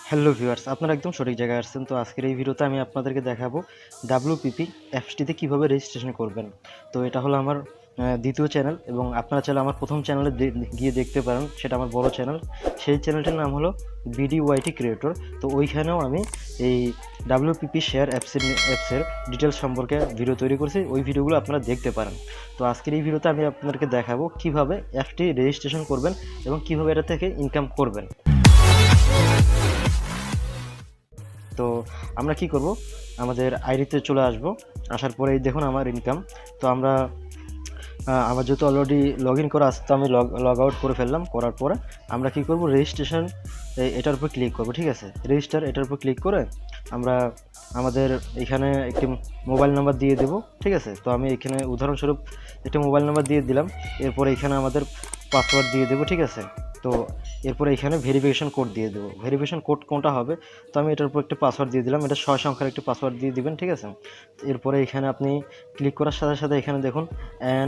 Hello viewers, আপনারা একদম সঠিক জায়গায় আসছেন। তো আজকের এই ভিডিওতে আমি আপনাদেরকে দেখাবো WPP অ্যাপসটিতে কীভাবে রেজিস্ট্রেশন করবেন। তো এটা হলো আমার দ্বিতীয় চ্যানেল, এবং আপনারা চাইলে আমার প্রথম চ্যানেলে গিয়ে দেখতে পারেন, সেটা আমার বড় চ্যানেল। সেই চ্যানেলটির নাম হলো BDYT ক্রিয়েটর। তো ওইখানেও আমি এই WPP শেয়ার অ্যাপসের ডিটেলস সম্পর্কে ভিডিও তৈরি করেছি, ওই ভিডিওগুলো আপনারা দেখতে পারেন। তো আজকের এই ভিডিওতে আমি আপনাদেরকে দেখাবো কীভাবে অ্যাপটি রেজিস্ট্রেশন করবেন এবং কীভাবে এটা থেকে ইনকাম করবেন। তো আমরা কি করব, আমাদের আইডিতে চলে আসব। আসার পরেই দেখুন আমার ইনকাম। তো আমার যেহেতু অলরেডি লগ ইন করা আছে, তো আমি লগ আউট করে ফেললাম। করার পরে আমরা কি করব, রেজিস্ট্রেশন এটার উপর ক্লিক করব। ঠিক আছে, রেজিস্টার এটার উপর ক্লিক করে আমরা আমাদের এখানে একটি মোবাইল নাম্বার দিয়ে দেব। ঠিক আছে, তো আমি এখানে উদাহরণস্বরূপ একটা মোবাইল নাম্বার দিয়ে দিলাম। এরপরে এখানে আমাদের পাসওয়ার্ড দিয়ে দেবো। ঠিক আছে, তো এরপরে এখানে ভেরিফিকেশন কোড দিয়ে দেবো। ভেরিফিকেশন কোড কোনটা হবে, তো আমি এটার উপর একটা পাসওয়ার্ড দিয়ে দিলাম। এটা 6 সংখ্যার একটি পাসওয়ার্ড দিয়ে দিবেন। ঠিক আছে, এরপরে এখানে আপনি ক্লিক করার সাথে সাথে এখানে দেখুন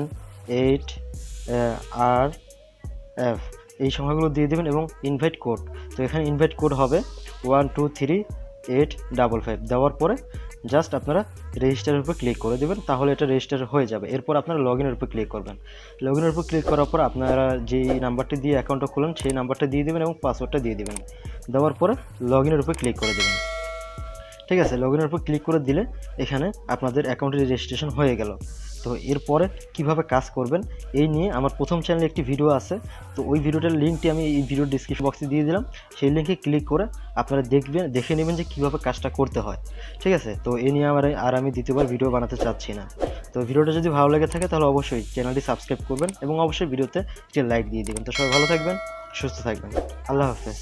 N8RF এই সংখ্যাগুলো দিয়ে দেবেন এবং ইনভাইট কোড। তো এখানে ইনভাইট কোড হবে 123855 দেওয়ার পরে জাস্ট আপনারা রেজিস্টারের উপর ক্লিক করে দেবেন, তাহলে এটা রেজিস্টার হয়ে যাবে। এরপর আপনারা লগ ইনের উপর ক্লিক করবেন। লগ ইনের উপর ক্লিক করার পর আপনারা যে নাম্বারটি দিয়ে অ্যাকাউন্টটা খুলেন সেই নাম্বারটা দিয়ে দেবেন এবং পাসওয়ার্ডটা দিয়ে দেবেন। দেওয়ার পরে লগ ইনের উপর ক্লিক করে দেবেন। ঠিক আছে, লগ ইনের উপর ক্লিক করে দিলে এখানে আপনাদের অ্যাকাউন্টের রেজিস্ট্রেশন হয়ে গেল। তো এরপরে কিভাবে কাজ করবেন এই নিয়ে আমার প্রথম চ্যানেলে একটি ভিডিও আছে। তো ওই ভিডিওটার লিঙ্কটি আমি এই ভিডিওর ডিসক্রিপশন বক্সে দিয়ে দিলাম। সেই লিঙ্কে ক্লিক করে আপনারা দেখে নেবেন যে কীভাবে কাজটা করতে হয়। ঠিক আছে, তো এই নিয়ে আমি দ্বিতীয়বার ভিডিও বানাতে চাচ্ছি না। তো ভিডিওটা যদি ভালো লেগে থাকে তাহলে অবশ্যই চ্যানেলটি সাবস্ক্রাইব করবেন এবং অবশ্যই ভিডিওতে একটি লাইক দিয়ে দেবেন। তো সবাই ভালো থাকবেন, সুস্থ থাকবেন। আল্লাহ হাফেজ।